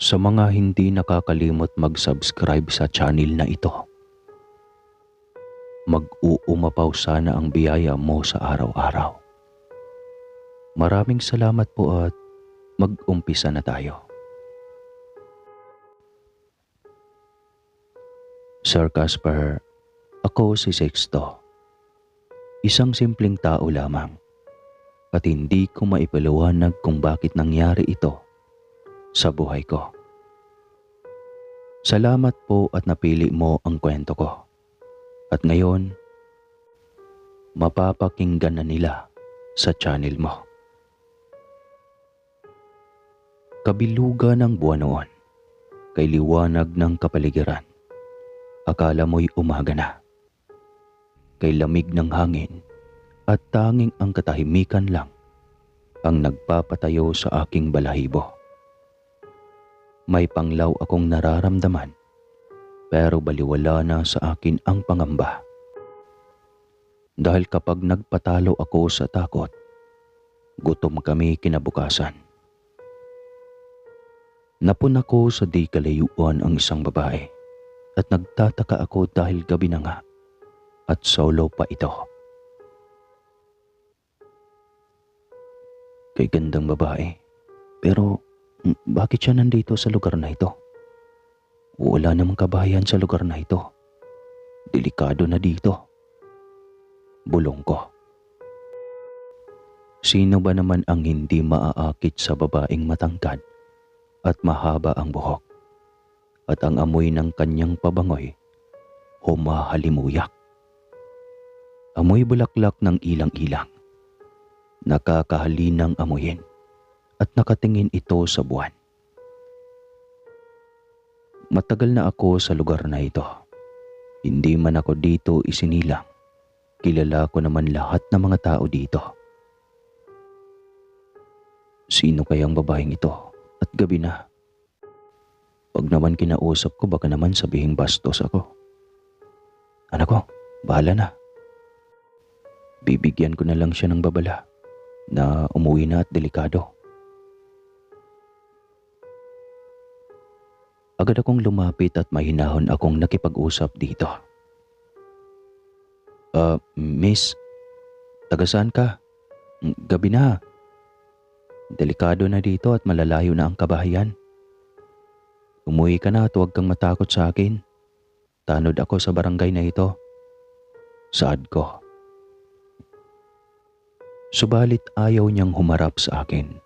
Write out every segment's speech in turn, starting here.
Sa mga hindi nakakalimot mag-subscribe sa channel na ito, mag-uumapaw sana ang biyaya mo sa araw-araw. Maraming salamat po at mag-umpisa na tayo. Sir Casper, ako si Sexto. Isang simpleng tao lamang at hindi ko maipaliwanag kung bakit nangyari ito sa buhay ko. Salamat po at napili mo ang kwento ko. At ngayon, mapapakinggan na nila sa channel mo. Kabilugan ng buwan noon, kay liwanag ng kapaligiran. Akala mo'y umaga na. Kay lamig ng hangin at tanging ang katahimikan lang ang nagpapatayo sa aking balahibo. May panglaw akong nararamdaman pero baliwala na sa akin ang pangamba. Dahil kapag nagpatalo ako sa takot, gutom kami kinabukasan. Napun ako sa di kalayuan ang isang babae at nagtataka ako dahil gabi na nga at solo pa ito. Kay gandang babae, pero bakit siya nandito sa lugar na ito? Wala namang kabahayan sa lugar na ito. Delikado na dito. Bulong ko. Sino ba naman ang hindi maaakit sa babaeng matangkad at mahaba ang buhok at ang amoy ng kanyang pabangoy humahalimuyak? Amoy bulaklak ng ilang-ilang. Nakakahalinang amuyin at nakatingin ito sa buwan. Matagal na ako sa lugar na ito. Hindi man ako dito isinilang. Kilala ko naman lahat ng mga tao dito. Sino kayang babaeng ito? At gabi na. Pag naman kinausap ko, baka naman sabihing bastos ako. Anak ko, bahala na. Bibigyan ko na lang siya ng babala na umuwi na at delikado. Agad akong lumapit at mahinahon akong nakipag-usap dito. Miss, taga saan ka? Gabi na. Delikado na dito at malalayo na ang kabahayan. Umuwi ka na at huwag kang matakot sa akin. Tanod ako sa barangay na ito. Saad ko. Subalit ayaw niyang humarap sa akin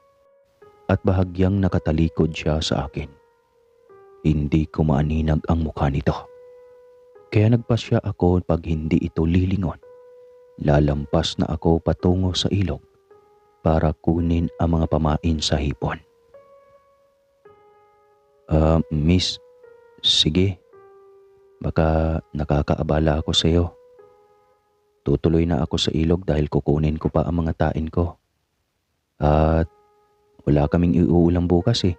at bahagyang nakatalikod siya sa akin. Hindi ko maaninag ang mukha nito. Kaya nagpasya ako pag hindi ito lilingon. Lalampas na ako patungo sa ilog para kunin ang mga pamain sa hipon. Miss, sige. Baka nakakaabala ako sa iyo. Tutuloy na ako sa ilog dahil kukunin ko pa ang mga tain ko. At wala kaming iuulam bukas eh.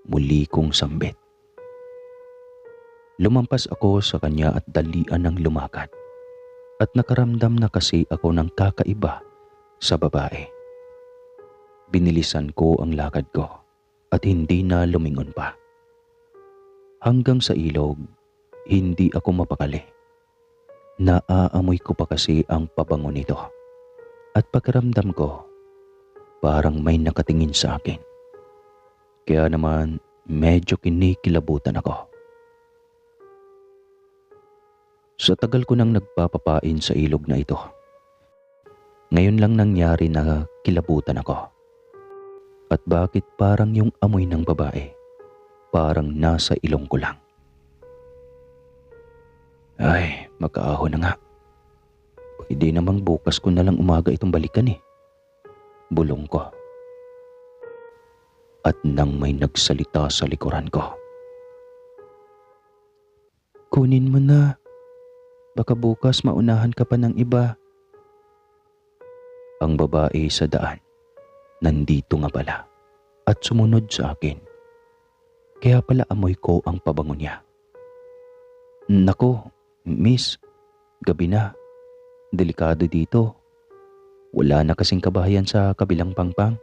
Muli kong sambit. Lumampas ako sa kanya at dalian ng lumakad. At nakaramdam na kasi ako ng kakaiba sa babae. Binilisan ko ang lakad ko at hindi na lumingon pa. Hanggang sa ilog, hindi ako mapakali. Naaamoy ko pa kasi ang pabango nito. At pakiramdam ko, parang may nakatingin sa akin. Kaya naman medyo kinikilabutan ako. Sa tagal ko nang nagpapapain sa ilog na ito, ngayon lang nangyari na kilabutan ako. At bakit parang yung amoy ng babae, parang nasa ilong ko lang. Ay, magkaahon na nga. Pwede namang bukas ko na lang umaga itong balikan eh. Bulong ko. At nang may nagsalita sa likuran ko. Kunin mo na. Baka bukas maunahan ka pa ng iba. Ang babae sa daan, nandito nga pala at sumunod sa akin. Kaya pala amoy ko ang pabango niya. Nako, miss, gabi na. Delikado dito. Wala na kasing kabahayan sa kabilang pangpang.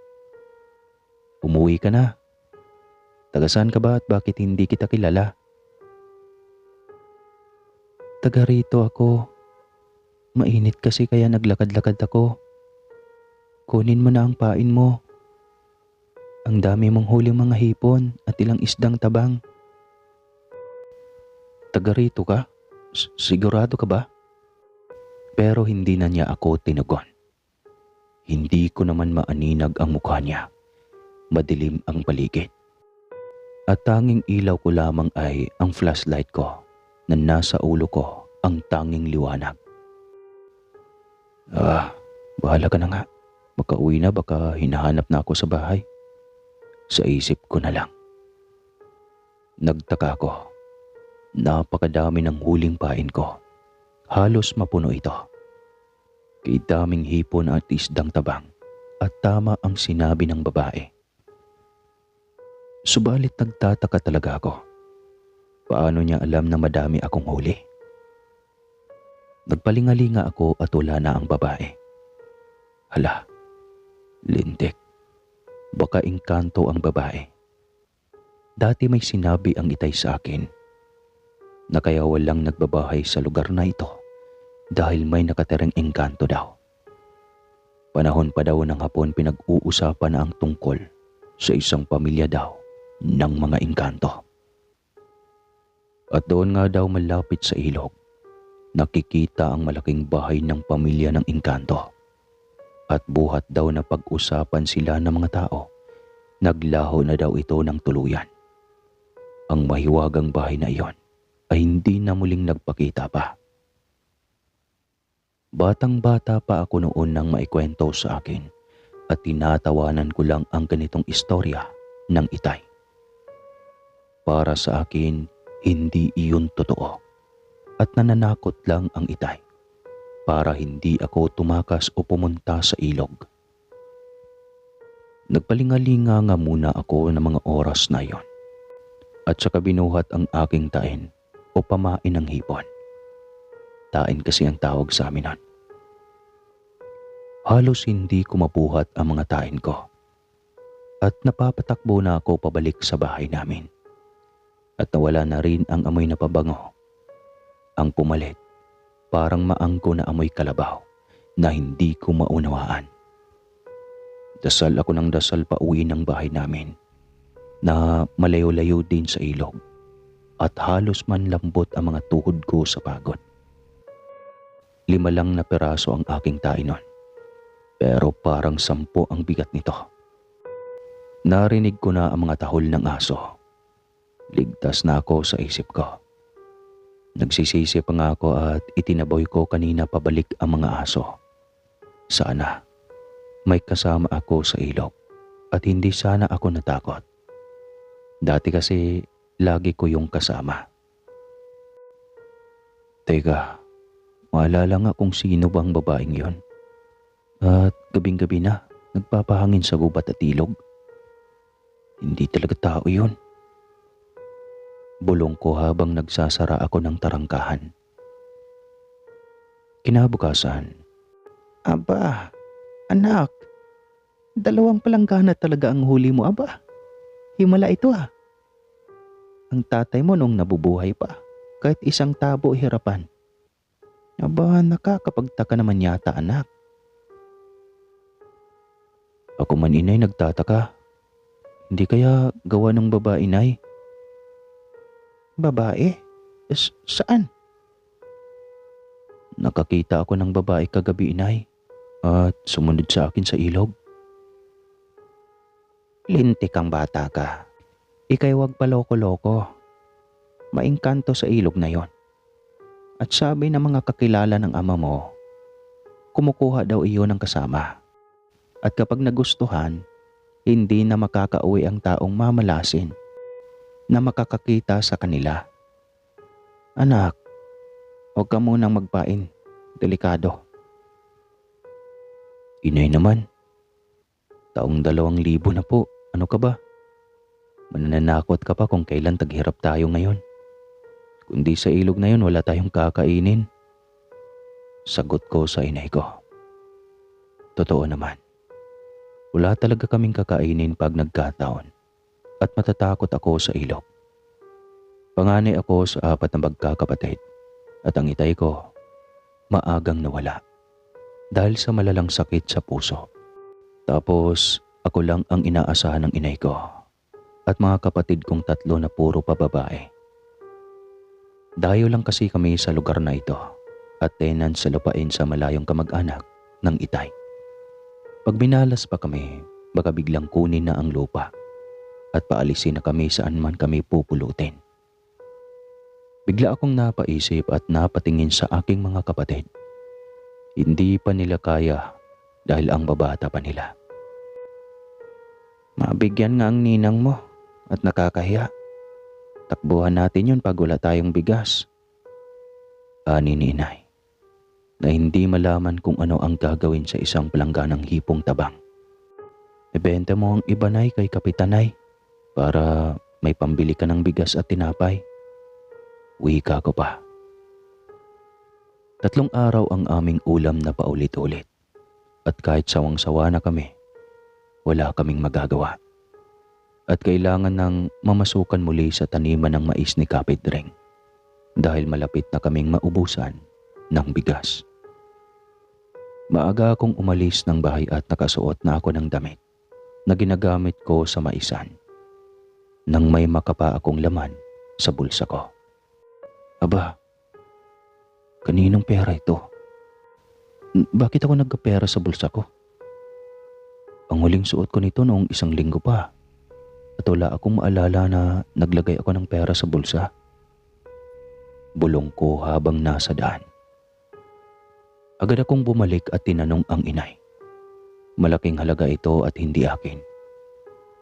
Umuwi ka na. Taga saan ka ba at bakit hindi kita kilala? Taga rito ako. Mainit kasi kaya naglakad-lakad ako. Kunin mo na ang pain mo. Ang dami mong huling mga hipon at ilang isdang tabang. Taga rito ka? Sigurado ka ba? Pero hindi na niya ako tinugon. Hindi ko naman maaninag ang mukha niya. Madilim ang paligid. At tanging ilaw ko lamang ay ang flashlight ko na nasa ulo ko ang tanging liwanag. Bahala ka na nga. Makauwi na, baka hinahanap na ako sa bahay. Sa isip ko na lang. Nagtaka ako. Napakadami ng huling pain ko. Halos mapuno ito. Kay daming hipon at isdang tabang at tama ang sinabi ng babae. Subalit nagtataka talaga ako. Paano niya alam na madami akong huli? Nagpalingalinga ako at wala na ang babae. Hala, lintik. Baka engkanto ang babae. Dati may sinabi ang itay sa akin na kaya walang nagbabahay sa lugar na ito dahil may nakatirang engkanto daw. Panahon pa daw ng hapon pinag-uusapan na ang tungkol sa isang pamilya daw ng mga engkanto. At doon nga daw malapit sa ilog, nakikita ang malaking bahay ng pamilya ng engkanto. At buhat daw na pag-usapan sila ng mga tao, naglaho na daw ito ng tuluyan. Ang mahiwagang bahay na iyon ay hindi na muling nagpakita pa. Batang-bata pa ako noon nang maikwento sa akin at tinatawanan ko lang ang ganitong istorya ng itay. Para sa akin, hindi iyon totoo at nananakot lang ang itay para hindi ako tumakas o pumunta sa ilog. Nagpalingalinga nga muna ako ng mga oras na iyon at saka binuhat ang aking tain o pamain ng hipon. Tain kasi ang tawag sa amin nun. Halos hindi ko mabuhat ang mga tain ko at napapatakbo na ako pabalik sa bahay namin. At nawala na rin ang amoy na pabango. Ang pumalit, parang maangko na amoy kalabaw na hindi ko maunawaan. Dasal ako ng dasal pa uwi ng bahay namin na malayo-layo din sa ilog at halos man lambot ang mga tuhod ko sa pagod. 5 lang na peraso ang aking tain nun, pero parang 10 ang bigat nito. Narinig ko na ang mga tahol ng aso. Ligtas na ako sa isip ko. Nagsisisi pa nga ako at itinaboy ko kanina pabalik ang mga aso. Sana may kasama ako sa ilog at hindi sana ako natakot. Dati kasi lagi ko yung kasama. Teka, maalala nga kung sino bang babaeng yon. At gabing-gabi na nagpapahangin sa gubat at ilog. Hindi talaga tao yon. Bulong ko habang nagsasara ako ng tarangkahan. Kinabukasan. Aba, anak, 2 palanggana talaga ang huli mo, aba. Himala ito ah. Ang tatay mo nung nabubuhay pa, kahit isang tabo hirapan. Aba, nakakapagtaka naman yata anak. Ako man inay nagtataka. Hindi kaya gawa ng babae inay? Babae? Saan? Nakakita ako ng babae kagabi inay at sumunod sa akin sa ilog. Lintik kang bata ka. Ika'y wag paloko-loko. Maingkanto sa ilog na yon. At sabi ng mga kakilala ng ama mo, kumukuha daw iyon ng kasama. At kapag nagustuhan, hindi na makakauwi ang taong mamalasin na makakakita sa kanila. Anak, huwag ka munang magpain. Delikado. Inay naman. Taong 2,000 na po. Ano ka ba? Mananakot ka pa kung kailan taghirap tayo ngayon. Kundi sa ilog na yun, wala tayong kakainin. Sagot ko sa inay ko. Totoo naman. Wala talaga kaming kakainin pag nagkataon. at matatakot ako sa ilog. Panganay ako sa 4 na magkakapatid at ang itay ko maagang nawala dahil sa malalang sakit sa puso. Tapos ako lang ang inaasahan ng inay ko at mga kapatid kong 3 na puro pababae. Dayo lang kasi kami sa lugar na ito at tenant sa lupain sa malayong kamag-anak ng itay. Pag binalas pa kami, baka biglang kunin na ang lupa at paalisin na kami saan man kami pupulutin. Bigla akong napaisip at napatingin sa aking mga kapatid. Hindi pa nila kaya dahil ang babata pa nila. Mabigyan nga ang ninang mo at nakakahiya. Takbuhan natin yun pag wala tayong bigas. Ani ni inay, na hindi malaman kung ano ang gagawin sa isang palangganang hipong tabang. Ibenta mo ang ibanay kay kapitanay para may pambili ka ng bigas at tinapay. Wika ko pa. 3 araw ang aming ulam na paulit-ulit at kahit sawang-sawa na kami, wala kaming magagawa. At kailangan ng mamasukan muli sa taniman ng mais ni Kapit Dring dahil malapit na kaming maubusan ng bigas. Maaga akong umalis ng bahay at nakasuot na ako ng damit na ginagamit ko sa maisan nang may makapa akong laman sa bulsa ko. Aba, kaninong pera ito? Bakit ako nagkapera sa bulsa ko? Ang huling suot ko nito noong 1 linggo pa at wala akong maalala na naglagay ako ng pera sa bulsa. Bulong ko habang nasa daan. Agad akong bumalik at tinanong ang inay. Malaking halaga ito at hindi akin.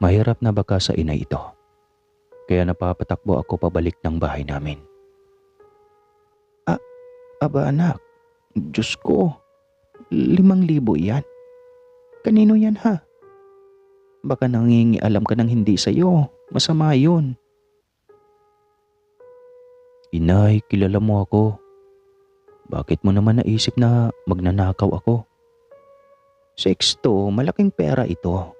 Mahirap na baka sa inay ito. Kaya napapatakbo ako pabalik ng bahay namin. Aba anak, Diyos ko, 5,000 yan. Kanino yan ha? Baka nangingialam ka ng hindi sa'yo, masama yun. Inay, kilala mo ako. Bakit mo naman naisip na magnanakaw ako? Sexto, malaking pera ito.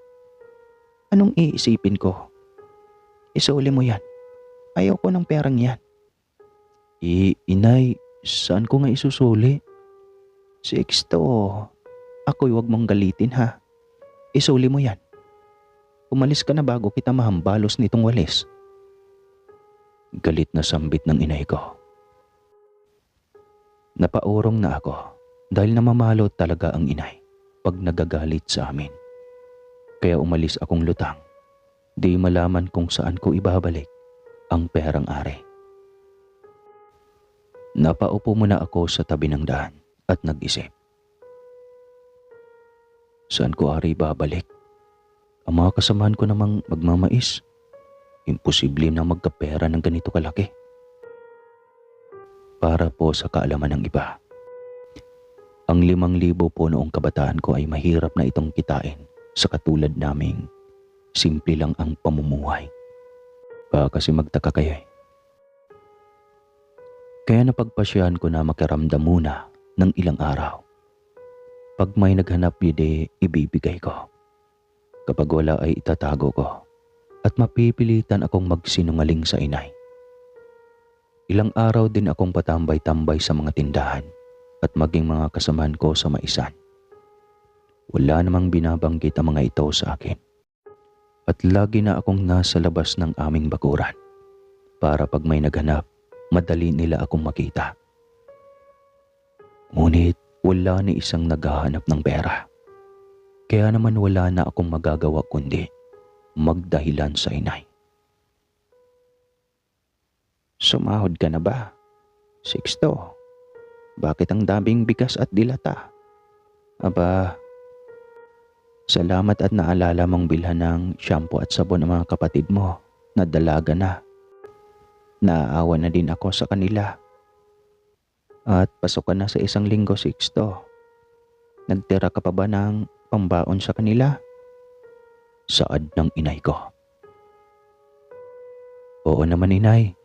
Anong iisipin ko? Isuli mo yan. Ayaw ko ng perang yan. Inay, saan ko nga isusuli? Sexto, ako'y wag mong galitin ha. Isuli mo yan. Umalis ka na bago kita mahambalos nitong walis. Galit na sambit ng inay ko. Napaurong na ako dahil namamalo talaga ang inay pag nagagalit sa amin. Kaya umalis akong lutang. Di malaman kung saan ko ibabalik ang perang ari. Napaupo muna ako sa tabi ng daan at nag-isip. Saan ko ari babalik? Ang mga kasamahan ko namang magmamais. Imposible na magkapera ng ganito kalaki. Para po sa kaalaman ng iba, ang 5,000 po noong kabataan ko ay mahirap na itong kitain sa katulad naming simple lang ang pamumuhay. Kasi magtaka kayo eh. Kaya napagpasyahan ko na makiramdam muna ng ilang araw. Pag may naghanap bide, ibibigay ko. Kapag wala ay itatago ko at mapipilitan akong magsinungaling sa inay. Ilang araw din akong patambay-tambay sa mga tindahan at maging mga kasamahan ko sa maisan. Wala namang binabanggit ang mga ito sa akin. At lagi na akong nasa labas ng aming bakuran para pag may naghanap, madali nila akong makita. Ngunit wala ni isang naghahanap ng pera. Kaya naman wala na akong magagawa kundi magdahilan sa inay. Sumahod ka na ba? Sixto, bakit ang daming bigas at dilata? Aba, salamat at naalala mong bilhan ng shampoo at sabon ng mga kapatid mo na dalaga na. Naaawa na din ako sa kanila. At pasok ka na sa 1 linggo, Sixto. Nagtira ka pa ba ng pambaon sa kanila? Saad ng inay ko. Oo naman inay.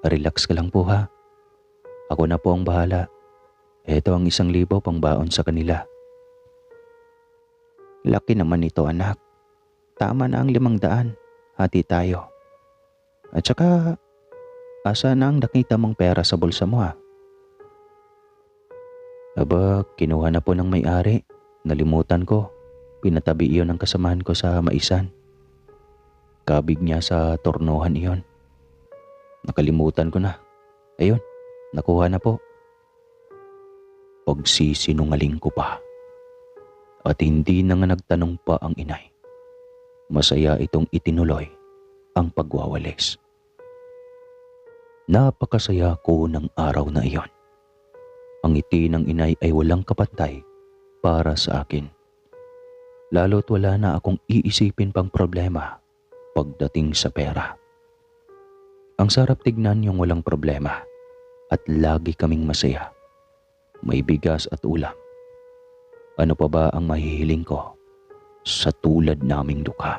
Relax ka lang po ha. Ako na po ang bahala. Ito ang 1,000 pangbaon sa kanila. Laki naman ito anak. Tama na ang 500. hati tayo. At saka, asa na ang nakita mong pera sa bulsa mo ha? Aba, kinuha na po ng may-ari. Nalimutan ko. Pinatabi iyon ng kasamahan ko sa maisan. Kabig niya sa tornohan iyon. Nakalimutan ko na. Ayun, nakuha na po. Pagsisinungaling ko pa. At hindi na nga nagtanong pa ang inay. Masaya itong itinuloy ang pagwawalis. Napakasaya ko ng araw na iyon. Ang ngiti ng inay ay walang kapantay para sa akin. Lalo't wala na akong iisipin pang problema pagdating sa pera. Ang sarap tignan yung walang problema at lagi kaming masaya. May bigas at ulam. Ano pa ba ang mahihiling ko sa tulad naming dukha?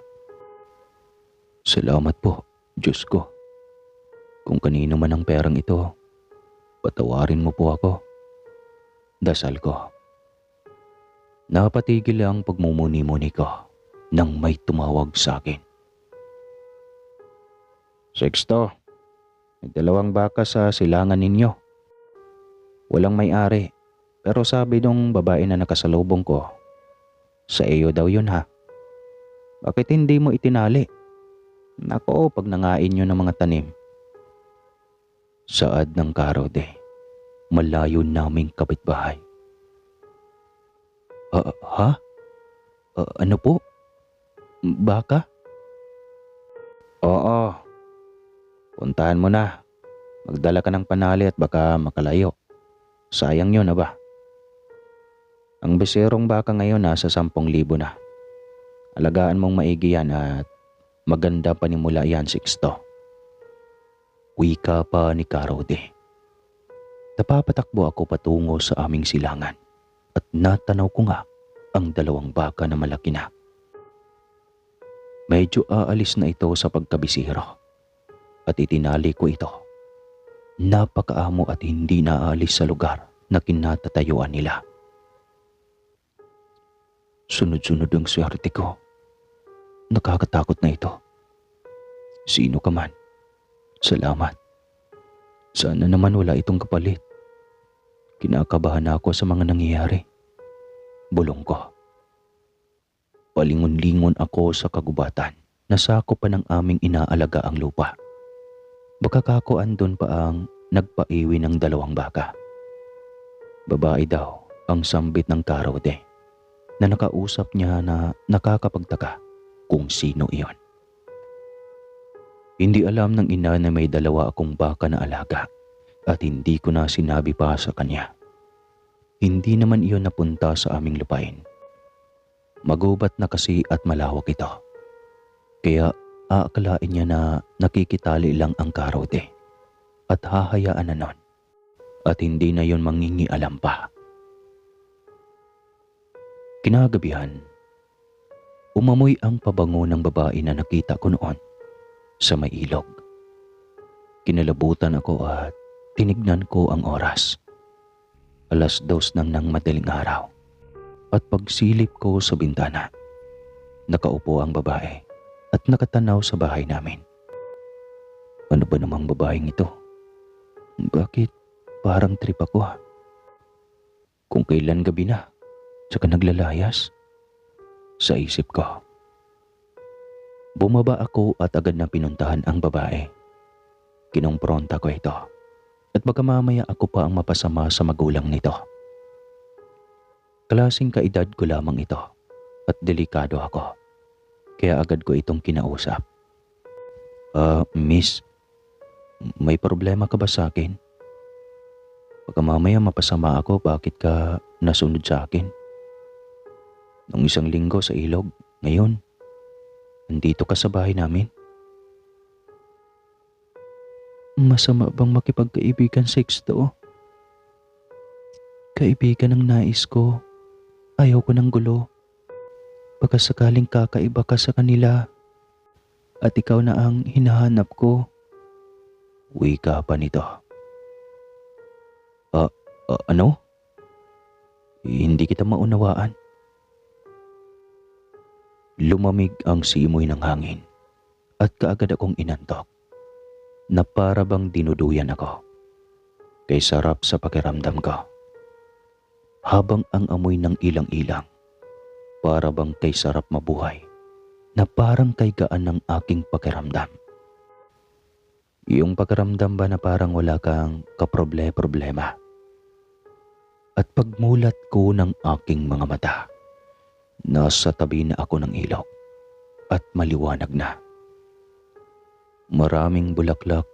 Salamat po, Diyos ko. Kung kanino man ang perang ito, patawarin mo po ako. Dasal ko. Napatigil ang pagmumuni-muni ko nang may tumawag sa akin. Sexto, may 2 baka sa silangan ninyo. Walang may-ari, pero sabi nung babae na nakasalubong ko, sa iyo daw yun ha. Bakit hindi mo itinali? Nako, pag nangain nyo ng mga tanim. Saad ng karode, malayo naming kapitbahay. Ha? Ano po? Baka? Oo. Puntahan mo na. Magdala ka ng panali at baka makalayo. Sayang yun na ba? Ang beserong baka ngayon nasa 10,000 na. Alagaan mong maigi yan at maganda panimula yan, Sixto. Wika pa ni Karode. Napapatakbo ako patungo sa aming silangan at natanaw ko nga ang 2 baka na malaki na. Medyo aalis na ito sa pagkabisiro at itinali ko ito. Napakaamo at hindi naaalis sa lugar na kinatatayuan nila. Sunod-sunod ang swerte ko. Nakakatakot na ito. Sino ka man, salamat. Sana naman wala itong kapalit. Kinakabahan ako sa mga nangyayari. Bulong ko. Palingon-lingon ako sa kagubatan na sakop pa ng aming inaalaga ang lupa. Baka kako andun pa ang nagpaiwi ng 2 baka. Babae daw ang sambit ng Karode na nakausap niya na nakakapagtaka kung sino iyon. Hindi alam ng ina na may 2 akong baka na alaga at hindi ko na sinabi pa sa kanya. Hindi naman iyon napunta sa aming lupain. Magubat na kasi at malawak ito. Kaya aakalain niya na nakikitali lang ang Karode at hahayaan na nun at hindi na yon mangingialam pa. Kinagabihan, umamoy ang pabango ng babae na nakita ko noon sa may ilog. Kinalabutan ako at tinignan ko ang oras. 2:00 ng madaling araw at pagsilip ko sa bintana, nakaupo ang babae at nakatanaw sa bahay namin. Ano ba namang babaeng ito? Bakit parang trip ako ha? Kung kailan gabi na, tsaka naglalayas? Sa isip ko. Bumaba ako at agad na pinuntahan ang babae. Kinumpronta ko ito at baka mamaya ako pa ang mapasama sa magulang nito. Klaseng kaedad ko lamang ito at delikado ako. Kaya agad ko itong kinausap. Miss, may problema ka ba sa akin? Baka mamaya mapasama ako, bakit ka nasunod sa akin? Nung 1 linggo sa ilog, ngayon, nandito ka sa bahay namin? Masama bang makipagkaibigan, Sixto? Kaibigan ang nais ko. Ayaw ko ng gulo. Baka sakaling kakaiba ka sa kanila at ikaw na ang hinahanap ko. Wika pa nito. Ano? Hindi kita maunawaan. Lumamig ang simoy ng hangin at kaagad akong inantok na para bang dinuduyan ako. Kay sarap sa pakiramdam ko. Habang ang amoy ng ilang-ilang, para bang kay sarap mabuhay na parang kay gaan ng aking pakiramdam. Yung pakiramdam ba na parang wala kang kaproble-problema? At pagmulat ko ng aking mga mata, nasa tabi na ako ng ilog at maliwanag na. Maraming bulaklak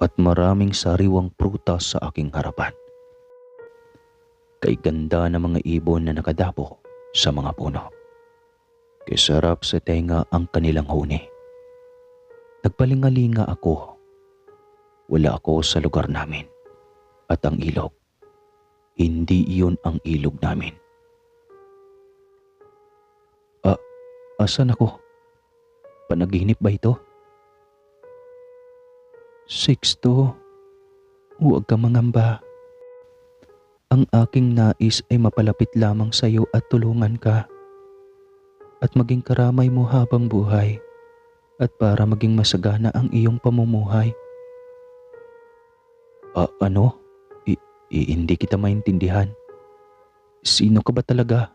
at maraming sariwang prutas sa aking harapan. Kay ganda ng mga ibon na nakadapo sa mga puno. Kay sarap sa tenga ang kanilang huni. Nagpalingalinga ako. Wala ako sa lugar namin. At ang ilog, hindi iyon ang ilog namin. Asan ako? Panaginip ba ito? Sixto, huwag ka mangamba. Ang aking nais ay mapalapit lamang sa iyo at tulungan ka. At maging karamay mo habang buhay. At para maging masagana ang iyong pamumuhay. Ano? Hindi kita maintindihan. Sino ka ba talaga?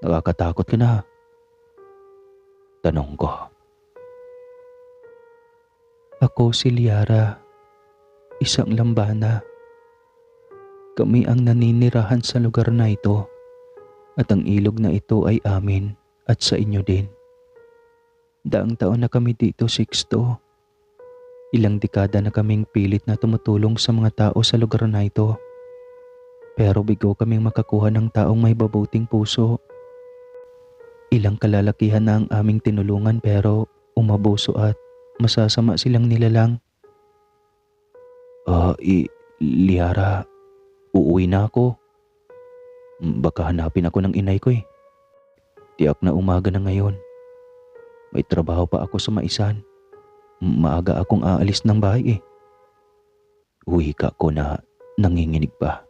Nakakatakot ka na. Tanong ko. Ako si Liara, isang lambana. Kami ang naninirahan sa lugar na ito at ang ilog na ito ay amin at sa inyo din. Daang taon na kami dito, Sixto. Ilang dekada na kaming pilit na tumutulong sa mga tao sa lugar na ito. Pero bigo kaming makakuha ng taong may babuting puso. Ilang kalalakihan na ang aming tinulungan pero umabuso at masasama silang nilalang. Liara, uuwi na ako. Baka hanapin ako ng inay ko eh. Tiyak na umaga na ngayon. May trabaho pa ako sa maisan. Maaga akong aalis ng bahay eh. Uwi ka ko na nanginginig pa.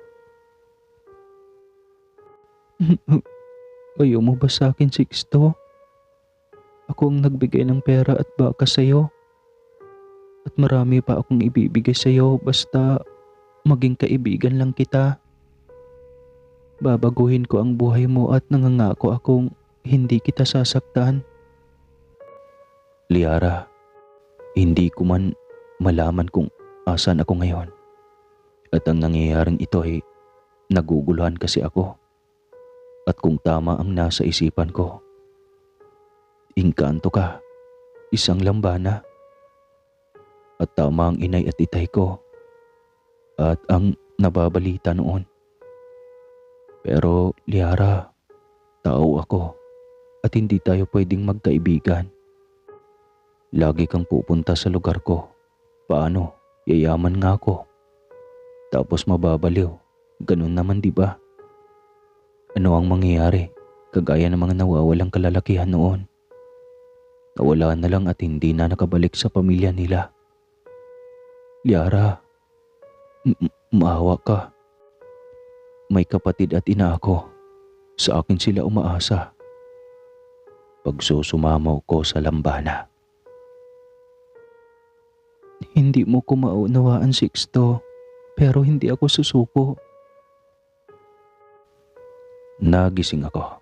Ayaw mo ba sa akin, Sixto? Ako ang nagbigay ng pera at baka sa'yo. At marami pa akong ibibigay sa'yo basta maging kaibigan lang kita. Babaguhin ko ang buhay mo at nangangako akong hindi kita sasaktan. Liara, hindi ko man malaman kung asan ako ngayon. At ang nangyayaring ito ay naguguluhan kasi ako. At kung tama ang nasa isipan ko, engkanto ka, isang lambana. At tama ang inay at itay ko. At ang nababalita noon. Pero Liara, tao ako at hindi tayo pwedeng magkaibigan. Lagi kang pupunta sa lugar ko. Paano? Yayaman nga ako. Tapos mababaliw. Ganun naman, di ba? Ano ang mangyayari? Kagaya ng mga nawawalang kalalakihan noon. Nawala na lang at hindi na nakabalik sa pamilya nila. Liara, maawa ka. May kapatid at ina ako. Sa akin sila umaasa. Pagsusumamaw ko sa lambana. Hindi mo ko maunawaan, Sixto, pero hindi ako susuko. Nagising ako.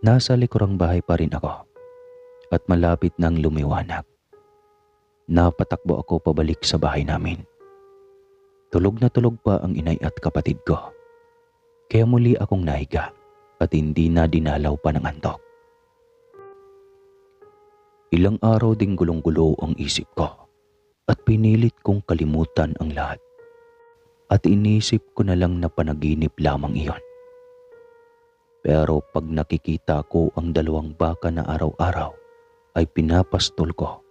Nasa likurang bahay pa rin ako at malapit nang lumiwanag. Napatakbo ako pabalik sa bahay namin. Tulog na tulog pa ang inay at kapatid ko. Kaya muli akong nahiga at hindi na dinalaw pa ng antok. Ilang araw ding gulong-gulo ang isip ko at pinilit kong kalimutan ang lahat. At inisip ko na lang na panaginip lamang iyon. Pero pag nakikita ko ang dalawang baka na araw-araw ay pinapastol ko,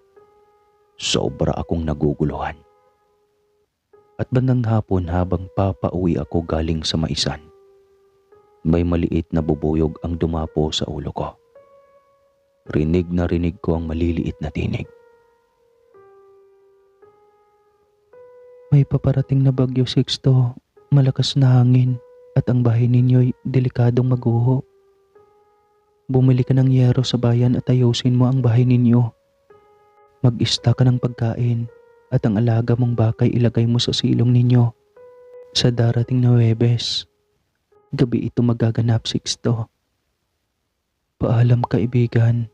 sobra akong naguguluhan. At bandang hapon habang papauwi ako galing sa maisan, may maliit na bubuyog ang dumapo sa ulo ko. Rinig na rinig ko ang maliliit na tinig. May paparating na bagyo, Sixto. Malakas na hangin at ang bahay ninyo'y delikadong maguho. Bumili ka ng yero sa bayan at ayusin mo ang bahay ninyo. Mag-ista ka ng pagkain at ang alaga mong bakay ilagay mo sa silong ninyo. Sa darating na Huwebes, gabi ito magaganap, Sixto. Paalam kaibigan,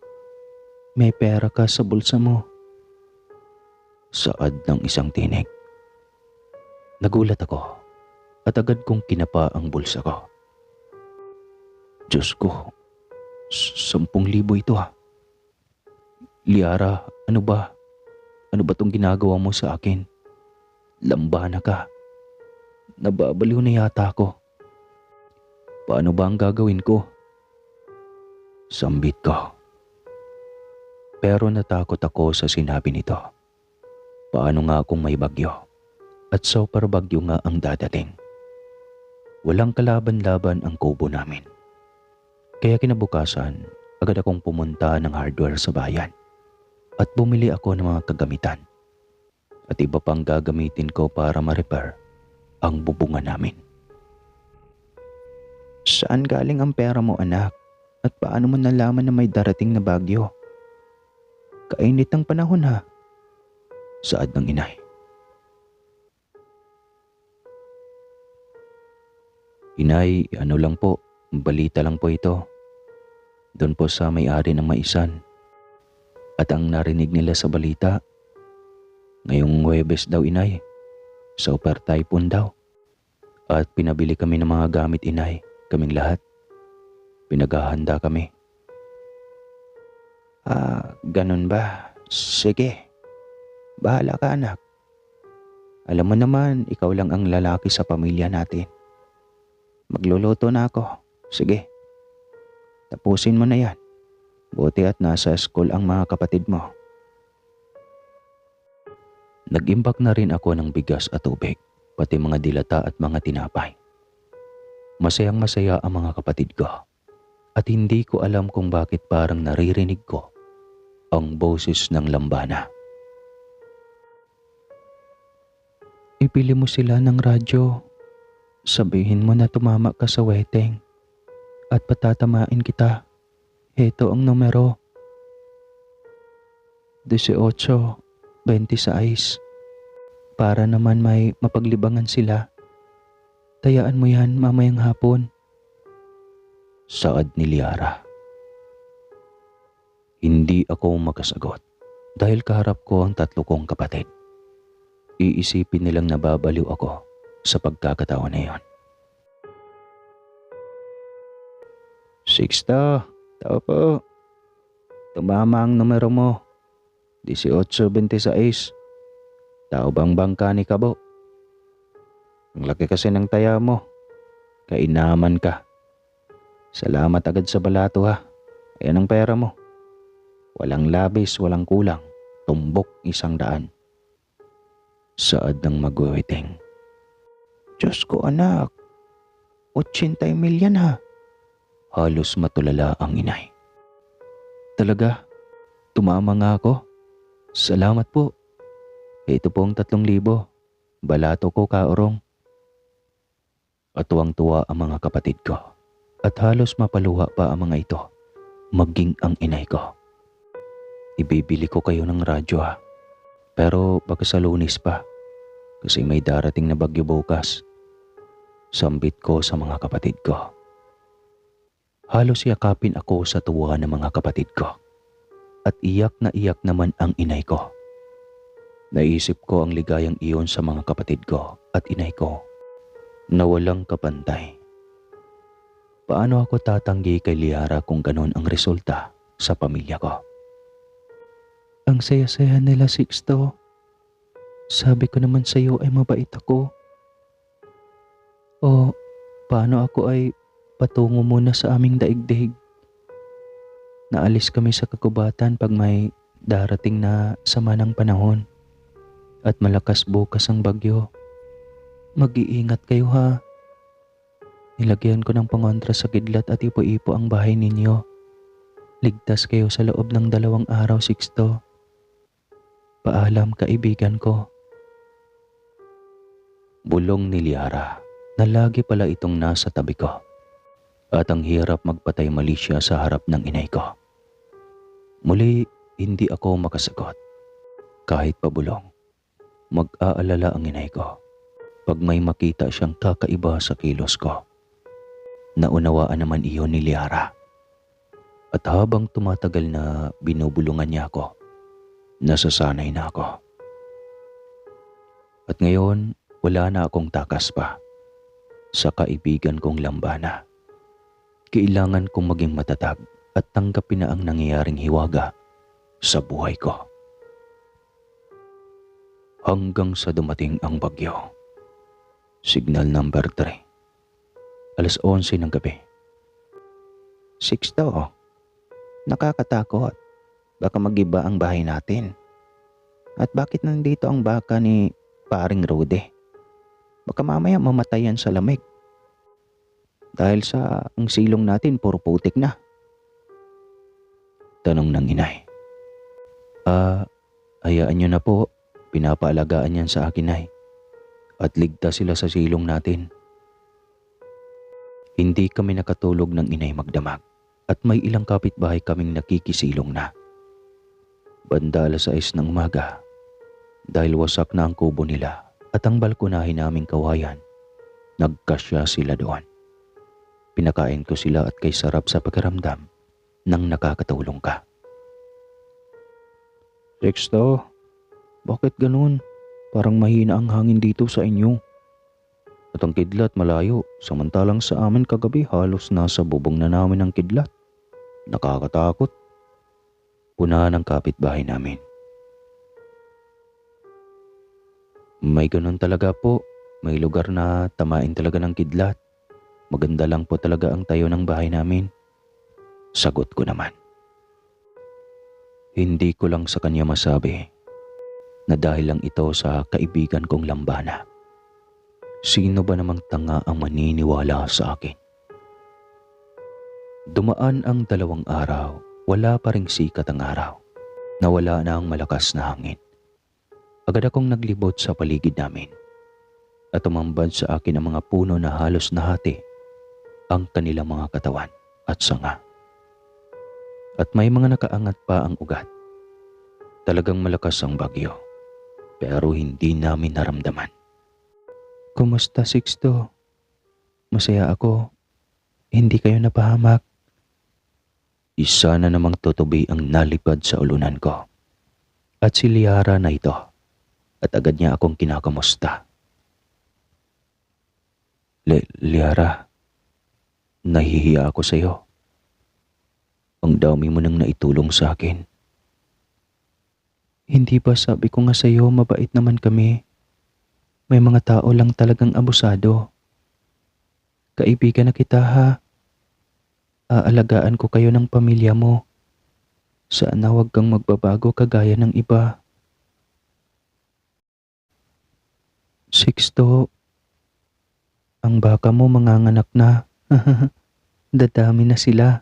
may pera ka sa bulsa mo. Saad ng isang tinig. Nagulat ako at agad kong kinapa ang bulsa ko. Diyos ko, 10,000 ito ha. Liara, ano ba? Ano ba tong ginagawa mo sa akin? Lambana ka. Nababaliw na yata ako. Paano ba ang gagawin ko? Sambit ko. Pero natakot ako sa sinabi nito. Paano nga kung may bagyo? At super bagyo nga ang dadating. Walang kalaban-laban ang kubo namin. Kaya kinabukasan, agad akong pumunta ng hardware sa bayan. At bumili ako ng mga kagamitan. At iba pang gagamitin ko para ma-repair ang bubungan namin. Saan galing ang pera mo, anak? At paano mo nalaman na may darating na bagyo? Kainit ang panahon ha. Saad ng inay. Inay, ano lang po, balita lang po ito. Doon po sa may-ari ng maisan. At ang narinig nila sa balita, ngayong Huwebes daw, inay, super typhoon daw. At pinabili kami ng mga gamit, inay, kaming lahat. Pinaghahanda kami. Ganun ba? Sige. Bahala ka, anak. Alam mo naman, ikaw lang ang lalaki sa pamilya natin. Magluluto na ako. Sige. Tapusin mo na yan. Buti at nasa school ang mga kapatid mo. Nag-imbak na rin ako ng bigas at tubig, pati mga dilata at mga tinapay. Masayang masaya ang mga kapatid ko. At hindi ko alam kung bakit parang naririnig ko ang boses ng lambana. Ipili mo sila ng radyo. Sabihin mo na tumama ka sa weteng at patatamain kita. Heto ang numero. 18-26. Para naman may mapaglibangan sila. Tayaan mo yan mamayang hapon. Saad ni Liara. Hindi ako makasagot dahil kaharap ko ang 3 kong kapatid. Iisipin nilang nababaliw ako sa pagkakataon na iyon. Sixto, tao po. Tumama ang numero mo. 18-26. Tao bang bangka ni Kabo? Ang laki kasi ng taya mo. Kainaman ka. Salamat agad sa balato ha. Ayan ang pera mo. Walang labis, walang kulang. Tumbok 100. Saad ng magwiwiting. Diyos ko anak. 80 milyan ha. Halos matulala ang inay. Talaga? Tumama nga ako. Salamat po. Ito pong 3,000. Balato ko kaorong. At tuwang-tuwa ang mga kapatid ko. At halos mapaluha pa ang mga ito, maging ang inay ko. Ibibili ko kayo ng radyo ha. Pero baka sa Lunes pa, kasi may darating na bagyo bukas. Sambit ko sa mga kapatid ko. Halos yakapin ako sa tuwa ng mga kapatid ko. At iyak na iyak naman ang inay ko. Naisip ko ang ligayang iyon sa mga kapatid ko at inay ko na walang kapantay. Paano ako tatanggi kay Liara kung ganon ang resulta sa pamilya ko? Ang saya-saya nila, Sixto. Sabi ko naman sa iyo ay mabait ako. O paano ako ay patungo muna sa aming daigdig? Naalis kami sa kagubatan pag may darating na sama ng panahon at malakas bukas ang bagyo. Mag-iingat kayo ha. Nilagyan ko ng pangontra sa kidlat at ipo-ipo ang bahay ninyo. Ligtas kayo sa loob ng 2 araw, Sixto. Paalam, kaibigan ko. Bulong ni Liara na lagi pala itong nasa tabi ko. At ang hirap magpatay mali siya sa harap ng inay ko. Muli, hindi ako makasagot. Kahit pabulong, mag-aalala ang inay ko pag may makita siyang kakaiba sa kilos ko. Naunawaan naman iyon ni Liara. At habang tumatagal na binubulungan niya ako, nasasanay na ako. At ngayon, wala na akong takas pa sa kaibigan kong lambana. Kailangan kong maging matatag at tanggapin na ang nangyayaring hiwaga sa buhay ko. Hanggang sa dumating ang bagyo. Signal number 3. 11:00 ng gabi. Sixto, nakakatakot. Baka mag-iba ang bahay natin. At bakit nandito ang baka ni paring Rude? Baka mamaya mamatayan sa lamig. Dahil sa ang silong natin puro putik na. Tanong ng inay. Hayaan niyo na po. Pinapaalagaan yan sa akin, ay. At ligtas sila sa silong natin. Hindi kami nakatulog ng inay magdamag at may ilang kapitbahay kaming nakikisilong na. Banda 6:00 ng umaga, dahil wasak na ang kubo nila at ang balkonahe naming kawayan, nagkasya sila doon. Pinakain ko sila at kay sarap sa pakiramdam nang nakakatulong ka. Sixto, bakit ganun? Parang mahina ang hangin dito sa inyo. At ang kidlat malayo, samantalang sa amin kagabi halos nasa bubong na namin ang kidlat. Nakakatakot. Punahan ng kapitbahay namin. May ganun talaga po. May lugar na tamain talaga ng kidlat. Maganda lang po talaga ang tayo ng bahay namin. Sagot ko naman. Hindi ko lang sa kanya masabi na dahil lang ito sa kaibigan kong lambana. Sino ba namang tanga ang maniniwala sa akin? Dumaan ang 2 araw, wala pa ring sikat ang araw. Nawala na ang malakas na hangin. Agad akong naglibot sa paligid namin at tumambad sa akin ang mga puno na halos nahati ang kanilang mga katawan at sanga. At may mga nakaangat pa ang ugat. Talagang malakas ang bagyo, pero hindi namin naramdaman. Kumusta, Sixto? Masaya ako. Hindi kayo napahamak. Isa na namang tutubi ang nalipad sa ulunan ko. At si Liara na ito. At agad niya akong kinakamusta. Liara, nahihiya ako sa iyo. Ang dami mo nang naitulong sa akin. Hindi ba sabi ko nga sa iyo mabait naman kami? May mga tao lang talagang abusado. Kaibigan na kita, ha? Aalagaan ko kayo ng pamilya mo. Sana huwag kang magbabago kagaya ng iba. Sixto, ang baka mo manganganak na. Dadami na sila.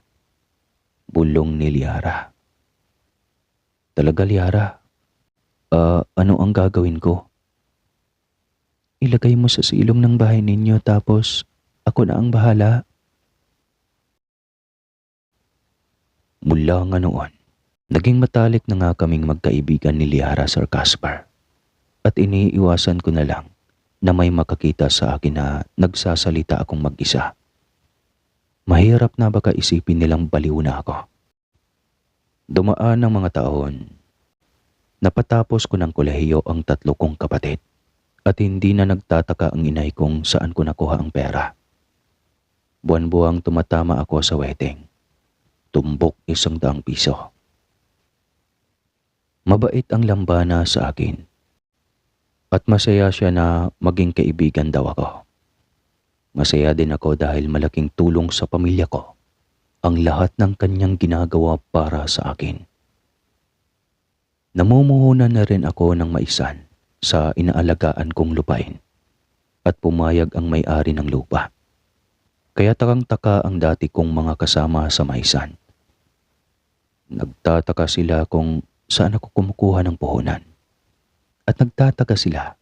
Bulong ni Liara. Talaga, Liara? Ano ang gagawin ko? Ilagay mo sa silong ng bahay ninyo tapos ako na ang bahala. Mula nga noon, naging matalik na nga kaming magkaibigan ni Liara, Sir Caspar. At iniiwasan ko na lang na may makakita sa akin na nagsasalita akong mag-isa. Mahirap na baka isipin nilang baliw na ako. Dumaan ang mga taon. Napatapos ko ng kolehiyo ang 3 kong kapatid. At hindi na nagtataka ang inay kung saan ko nakuha ang pera. Buwan-buwang tumatama ako sa wedding. Tumbok 100 piso. Mabait ang lambana sa akin. At masaya siya na maging kaibigan daw ako. Masaya din ako dahil malaking tulong sa pamilya ko ang lahat ng kanyang ginagawa para sa akin. Namumuhunan na rin ako ng maisan sa inaalagaan kong lupain at pumayag ang may-ari ng lupa. Kaya takang-taka ang dati kong mga kasama sa maisan. Nagtataka sila kung saan ako kumukuha ng puhunan. At nagtataka sila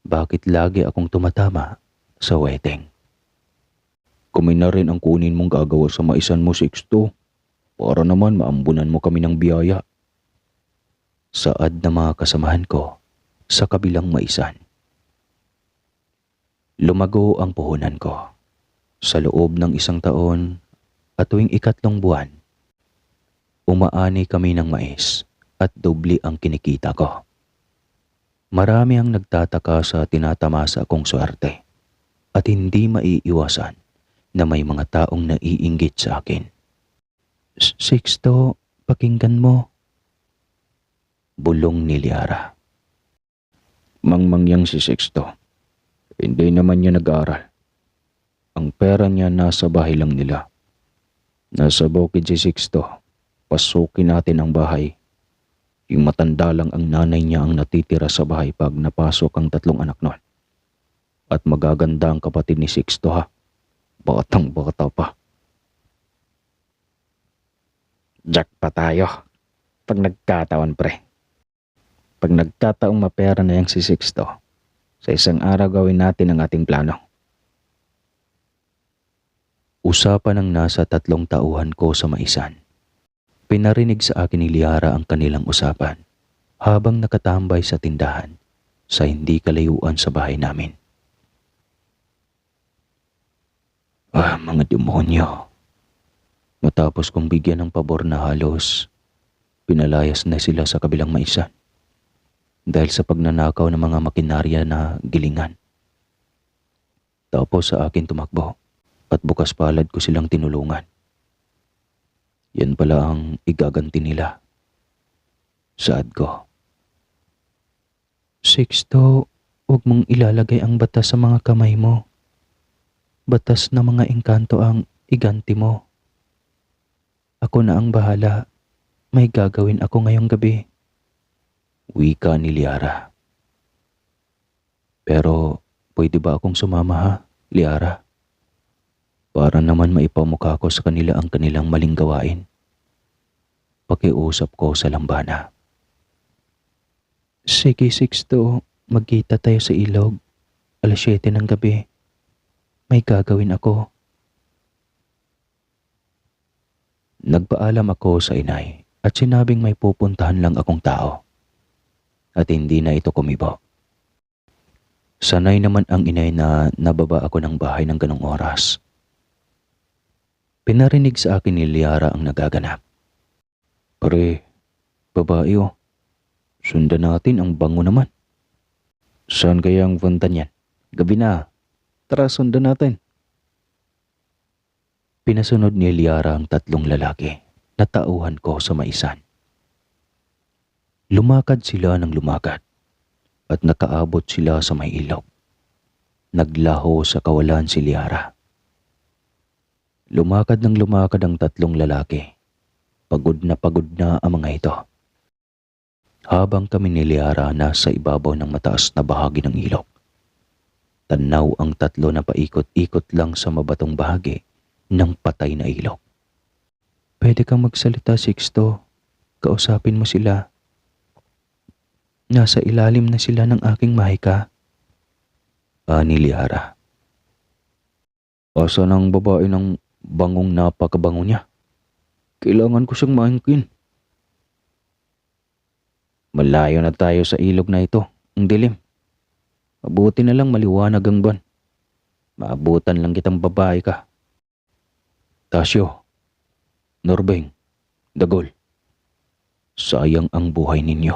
bakit lagi akong tumatama sa wedding. Kami na rin ang kunin mong gagawa sa maisan mo, Sixto, para naman maambunan mo kami ng biyaya. saad na mga kasamahan ko sa kabilang maisan. Lumago ang puhunan ko. Sa loob ng 1 taon at tuwing 3 buwan, umaani kami ng mais at doble ang kinikita ko. Marami ang nagtataka sa tinatamasa kong swerte at hindi maiiwasan na may mga taong naiinggit sa akin. Sixto, pakinggan mo. Bulong ni Liara. Mangmangyang si Sixto. Hindi naman niya nag-aaral. Ang pera niya nasa bahay lang nila. Nasa bukid si Sixto. Pasukin natin ang bahay. Yung matanda lang ang nanay niya ang natitira sa bahay pag napasok ang 3 anak nun. At magaganda ang kapatid ni Sixto ha. Batang-bata pa. Jack pa tayo. Pag nagkataon pre. Pag nagkataong mapera na yang si Sixto, sa isang araw gawin natin ang ating plano. Usapan ng nasa 3 tauhan ko sa maisan. Pinarinig sa akin ni Liara ang kanilang usapan habang nakatambay sa tindahan sa hindi kalayuan sa bahay namin. Mga demonyo. Matapos kong bigyan ng pabor na halos, pinalayas na sila sa kabilang maisan dahil sa pagnanakaw ng mga makinarya na gilingan. Tapos sa akin tumakbo at bukas palad ko silang tinulungan. Yan pala ang igaganti nila. Saad ko. Sixto, huwag mong ilalagay ang batas sa mga kamay mo. Batas na mga engkanto ang iganti mo. Ako na ang bahala. May gagawin ako ngayong gabi. Wika ni Liara. Pero pwede ba akong sumama ha, Liara? Para naman maipamukha ko sa kanila ang kanilang maling gawain. Pakiusap ko sa lambana. Sige, Sixto. Magkita tayo sa ilog. 7:00 ng gabi. May gagawin ako. Nagpaalam ako sa inay at sinabing may pupuntahan lang akong tao. At hindi na ito kumibo. Sanay naman ang inay na nababa ako ng bahay ng ganong oras. Pinarinig sa akin ni Liara ang nagaganap. Pare, babae oh. Sundan natin ang bango naman. Saan kaya ang punta niyan? Gabi na. Tara, sundan natin. Pinasunod ni Liara ang 3 lalaki na tauhan ko sa maisan. Lumakad sila ng lumakad at nakaabot sila sa may ilog. Naglaho sa kawalan si Liara. Lumakad ng lumakad ang 3 lalaki. Pagod na ang mga ito. Habang kami ni Liara nasa ibabaw ng mataas na bahagi ng ilog. Tanaw ang 3 na paikot-ikot lang sa mabatong bahagi ng patay na ilog. Pwede kang magsalita, Sixto. Kausapin mo sila. Nasa ilalim na sila ng aking mahika. Ani Liara. Asa ng babae ng bangong napakabango niya? Kailangan ko siyang maangkin. Malayo na tayo sa ilog na ito. Ang dilim. Mabuti na lang maliwanag ang buwan. Maabutan lang kitang babae ka. Tasyo, Norbeng, Dagol. Sayang ang buhay ninyo.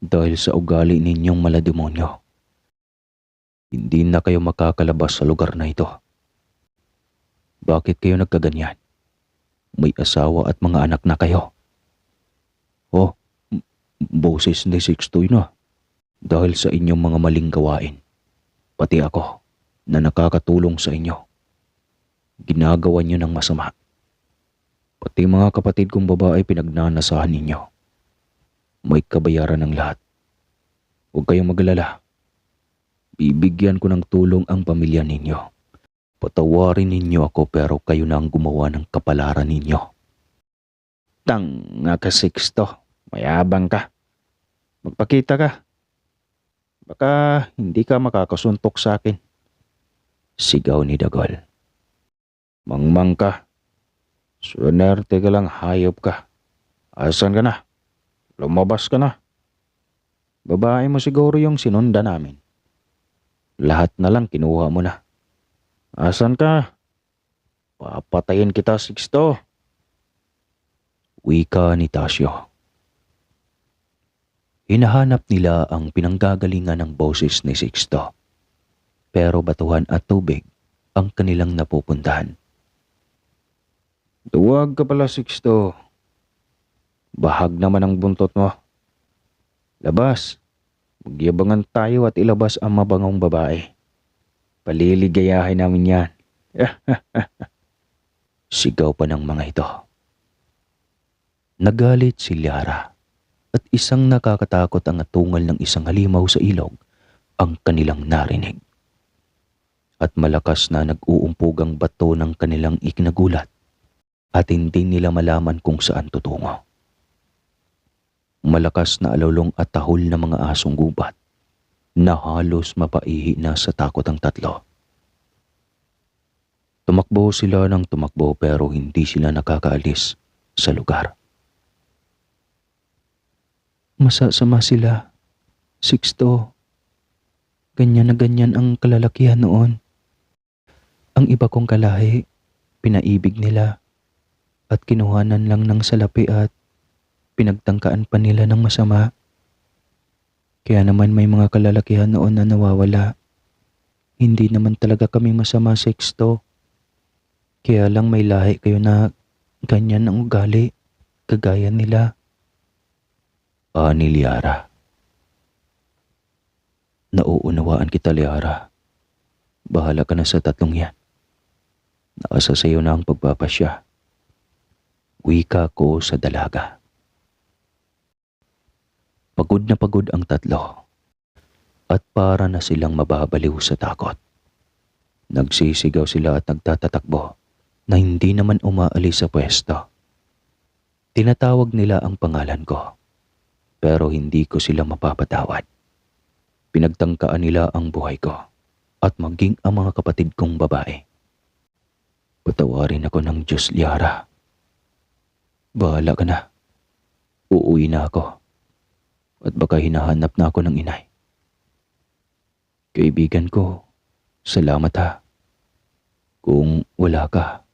Dahil sa ugali ninyong malademonyo. Hindi na kayo makakalabas sa lugar na ito. Bakit kayo nagkaganyan? May asawa at mga anak na kayo. Oh, boses ni Sixto na. Dahil sa inyong mga maling gawain. Pati ako na nakakatulong sa inyo. Ginagawa niyo ng masama. Pati mga kapatid kong babae pinagnanasahan ninyo. May kabayaran ng lahat. Huwag kayong magalala. Bibigyan ko ng tulong ang pamilya ninyo. Patawarin ninyo ako pero kayo na ang gumawa ng kapalaran ninyo. Tanga ka, Sixto. Mayabang ka. Magpakita ka. Baka hindi ka makakasuntok sa akin. Sigaw ni Dagol. Mangmang ka. Swerte ka lang, hayop ka. Asan ka na? lumabas ka na. Babae mo siguro yung sinunda namin. Lahat na lang kinuha mo na. Asan ka? Papatayin kita, Sixto. Wika ni Tasyo. Hinahanap nila ang pinanggagalingan ng boses ni Sixto. Pero batuhan at tubig ang kanilang napupuntahan. Duwag ka pala, Sixto. Bahag naman ang buntot mo. Labas. Magyabangan tayo at ilabas ang mabangong babae. Paliligayahin namin yan. Sigaw pa ng mga ito. Nagalit si Liara at isang nakakatakot ang atungal ng isang halimaw sa ilog ang kanilang narinig. At malakas na nag-uumpugang bato ng kanilang ikinagulat at hindi nila malaman kung saan tutungo. Malakas na alulong at tahol ng mga asong gubat na halos mapaihi na sa takot ang tatlo. Tumakbo sila ng tumakbo pero hindi sila nakakaalis sa lugar. Masasama sila, Sixto. Ganyan na ganyan ang kalalakihan noon. Ang iba kong kalahi, pinaibig nila at kinuhanan lang ng salapi at pinagtangkaan pa nila ng masama. Kaya naman may mga kalalakihan noon na nawawala. Hindi naman talaga kami masama, Sixto. Kaya lang may lahi kayo na ganyan ang ugali, kagaya nila. Ni Liara. Nauunawaan kita, Liara. Bahala ka na sa tatlong yan. Nakasa sa'yo na ang pagpapasya. Wika ko sa dalaga. Pagod na pagod ang tatlo at para na silang mababaliw sa takot. Nagsisigaw sila at nagtatatakbo na hindi naman umaalis sa pwesto. Tinatawag nila ang pangalan ko pero hindi ko sila mapapatawad. Pinagtangkaan nila ang buhay ko at maging ang mga kapatid kong babae. Patawarin ako ng Diyos, Liara. Bahala ka na. Uuwi na ako. At baka hinahanap na ako ng inay. Kaibigan ko, salamat ha. Kung wala ka,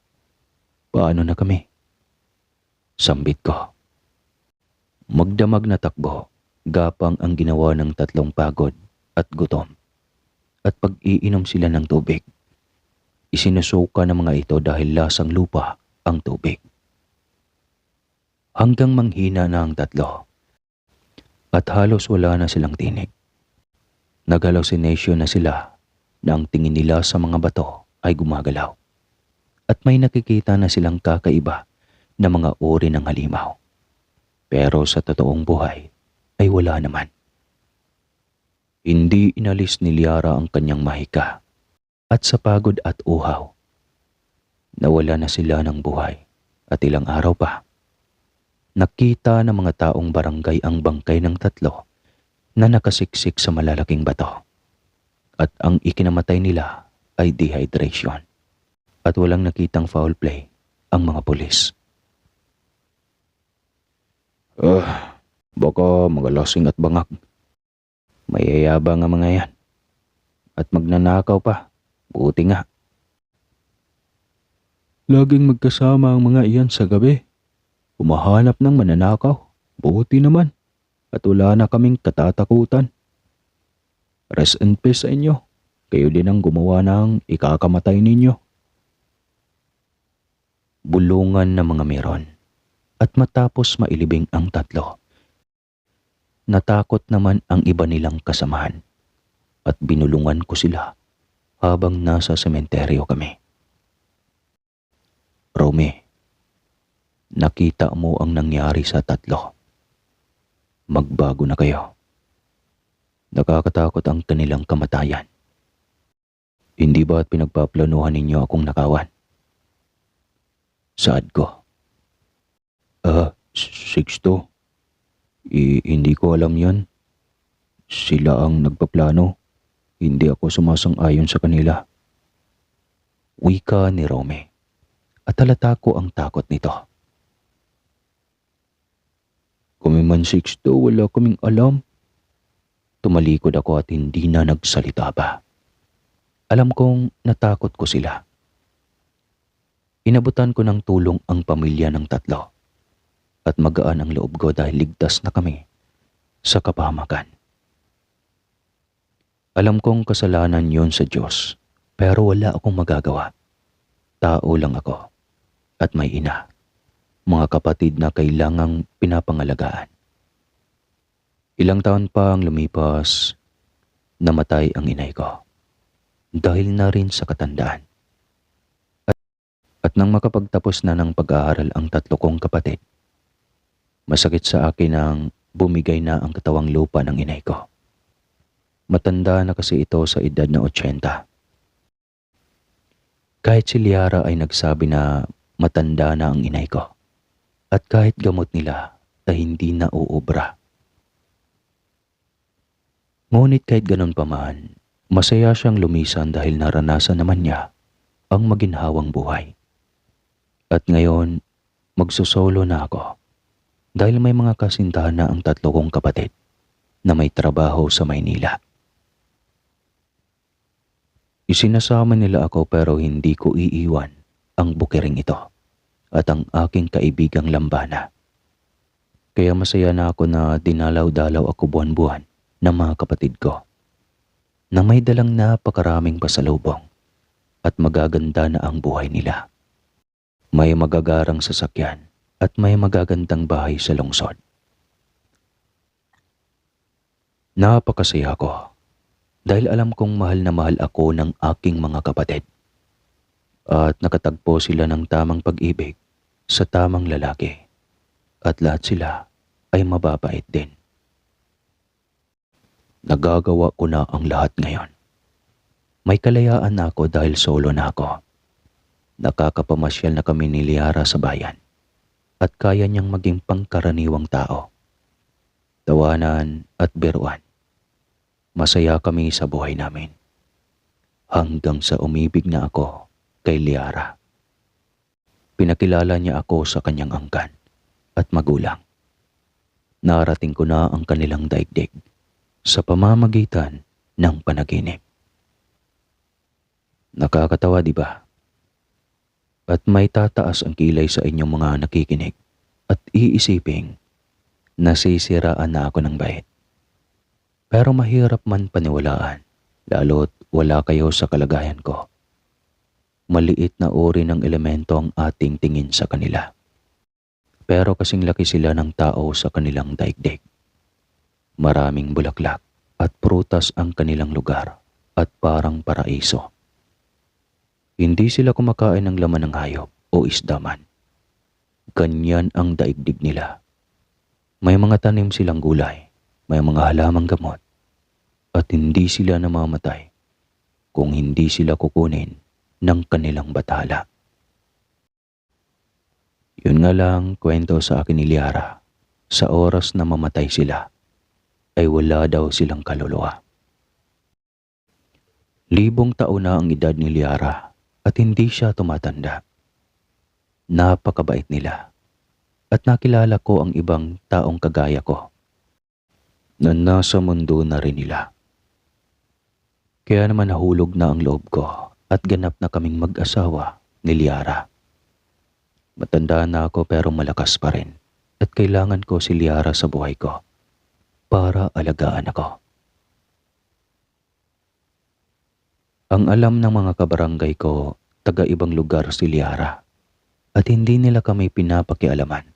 paano na kami? Sambit ko. Magdamag na takbo, gapang ang ginawa ng tatlong pagod at gutom. At pag-iinom sila ng tubig, isinusuka ng mga ito dahil lasang lupa ang tubig. Hanggang manghina na ang tatlo. At halos wala na silang tinig. Nag-hallucination na sila na ang tingin nila sa mga bato ay gumagalaw. At may nakikita na silang kakaiba na mga uri ng halimaw. Pero sa totoong buhay ay wala naman. Hindi inalis ni Liara ang kanyang mahika at sa pagod at uhaw. Nawala na sila ng buhay at ilang araw pa. Nakita ng mga taong barangay ang bangkay ng tatlo na nakasiksik sa malalaking bato. At ang ikinamatay nila ay dehydration. At walang nakitang foul play ang mga pulis. Baka mga lasing at bangag. Mayayabang ang mga yan. At magnanakaw pa. Buti nga. Laging magkasama ang mga iyan sa gabi. Humahanap ng mananakaw. Buti naman. At wala na kaming katatakutan. Rest in peace sa inyo. Kayo din ang gumawa ng ikakamatay ninyo. Bulungan ng mga meron. At matapos mailibing ang tatlo, natakot naman ang iba nilang kasamahan. At binulungan ko sila habang nasa sementeryo kami. Romy, nakita mo ang nangyari sa tatlo. Magbago na kayo. Nakakatakot ang kanilang kamatayan. Hindi ba at pinagpaplanuhan ninyo akong nakawan? Saad ko. Sixto. Hindi ko alam yan. Sila ang nagpaplano. Hindi ako sumasang-ayon sa kanila. Wika ni Romy. At halata ko ang takot nito. Kami man 6 wala kaming alam. Tumalikod ako at hindi na nagsalita pa. Alam kong natakot ko sila. Inabutan ko ng tulong ang pamilya ng 3 at magaan ang loob ko dahil ligtas na kami sa kapahamakan. Alam kong kasalanan yon sa Diyos, pero wala akong magagawa. Tao lang ako at may ina, mga kapatid na kailangang pinapangalagaan. Ilang taon pa ang lumipas, namatay ang inay ko dahil na rin sa katandaan. At nang makapagtapos na ng pag-aaral ang 3 kong kapatid, masakit sa akin ang bumigay na ang katawang lupa ng inay ko. Matanda na kasi ito sa edad na 80. Kahit si Liara ay nagsabi na matanda na ang inay ko at kahit gamot nila ay hindi na uubra. Ngunit kahit ganun pa man, masaya siyang lumisan dahil naranasan naman niya ang maginhawang buhay. At ngayon, magsusolo na ako dahil may mga kasintahan na ang 3 kong kapatid na may trabaho sa Maynila. Isinasama nila ako pero hindi ko iiwan ang bukiring ito at ang aking kaibigang Lambana. Kaya masaya na ako na dinalaw-dalaw ako buwan-buwan ng mga kapatid ko na may dalang napakaraming pasalubong at magaganda na ang buhay nila. May magagarang sasakyan at may magagandang bahay sa lungsod. Napakasaya ko dahil alam kong mahal na mahal ako ng aking mga kapatid at nakatagpo sila ng tamang pag-ibig sa tamang lalaki at lahat sila ay mababait din. Nagagawa ko na ang lahat ngayon. May kalayaan na ako dahil solo na ako. Nakakapamasyal na kami ni Liara sa bayan at kaya niyang maging pangkaraniwang tao. Tawanan at biruan. Masaya kami sa buhay namin. Hanggang sa umibig na ako kay Liara. Pinakilala niya ako sa kanyang angkan at magulang. Narating ko na ang kanilang daigdig sa pamamagitan ng panaginip. Nakakatawa, di ba? At may tataas ang kilay sa inyong mga nakikinig at iisiping nasisiraan na ako ng bait. Pero mahirap man paniwalaan, lalo't wala kayo sa kalagayan ko. Maliit na uri ng elemento ang ating tingin sa kanila. Pero kasing laki sila ng tao sa kanilang daigdig. Maraming bulaklak at prutas ang kanilang lugar at parang paraiso. Hindi sila kumakain ng laman ng hayop o isda man. Ganyan ang daigdig nila. May mga tanim silang gulay, may mga halamang gamot, at hindi sila namamatay kung hindi sila kukunin ng kanilang bathala. Yun nga lang kwento sa akin ni Liara, sa oras na mamatay sila, ay wala daw silang kaluluwa. 1,000 taon na ang edad ni Liara at hindi siya tumatanda. Napakabait nila at nakilala ko ang ibang taong kagaya ko na nasa mundo na rin nila. Kaya naman nahulog na ang loob ko at ganap na kaming mag-asawa ni Liara. Matanda na ako pero malakas pa rin at kailangan ko si Liara sa buhay ko para alagaan ako. Ang alam ng mga kabarangay ko, taga-ibang lugar si Liara at hindi nila kami pinapakialaman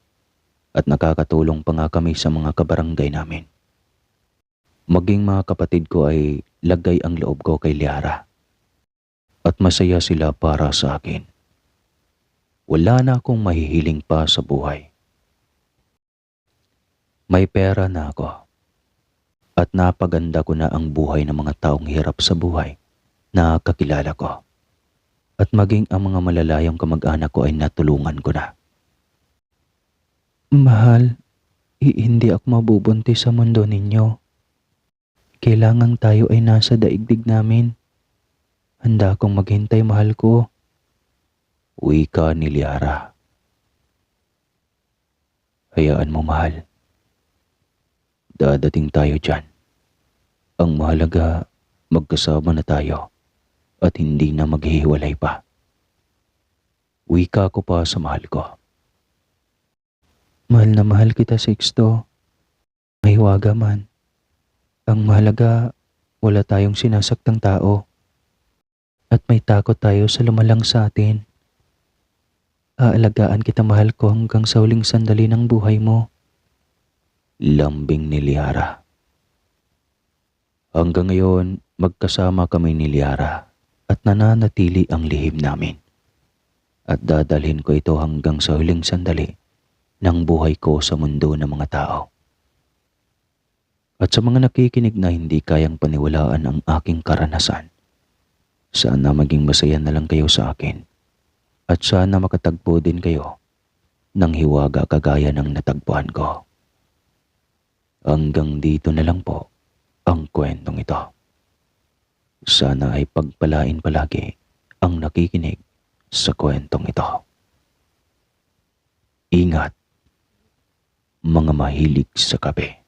at nakakatulong pa nga kami sa mga kabarangay namin. Maging mga kapatid ko ay lagay ang loob ko kay Liara at masaya sila para sa akin. Wala na akong mahihiling pa sa buhay. May pera na ako at napaganda ko na ang buhay ng mga taong hirap sa buhay na kakilala ko at maging ang mga malalayong kamag-anak ko ay natulungan ko na. Mahal, hindi ako mabubuntis sa mundo ninyo. Kailangan tayo ay nasa daigdig namin. Handa akong maghintay, mahal ko. Wika ni Liara. Hayaan mo, mahal. Dadating tayo dyan. Ang mahalaga, magkasama na tayo at hindi na maghihiwalay pa. Wika ko pa sa mahal ko. Mahal na mahal kita, Sixto. May hiwaga man. Ang mahalaga, wala tayong sinasaktang tao. At may takot tayo sa lumalang sa atin. Aalagaan kita, mahal ko, hanggang sa huling sandali ng buhay mo. Lambing ni Liara. Hanggang ngayon, magkasama kami ni Liara at nananatili ang lihim namin. At dadalhin ko ito hanggang sa huling sandali ng buhay ko sa mundo ng mga tao. At sa mga nakikinig na hindi kayang paniwalaan ang aking karanasan, sana maging masaya na lang kayo sa akin at sana makatagpo din kayo ng hiwaga kagaya ng natagpuan ko. Hanggang dito na lang po ang kwentong ito. Sana ay pagpalain palagi ang nakikinig sa kwentong ito. Ingat, mga mahilig sa kape.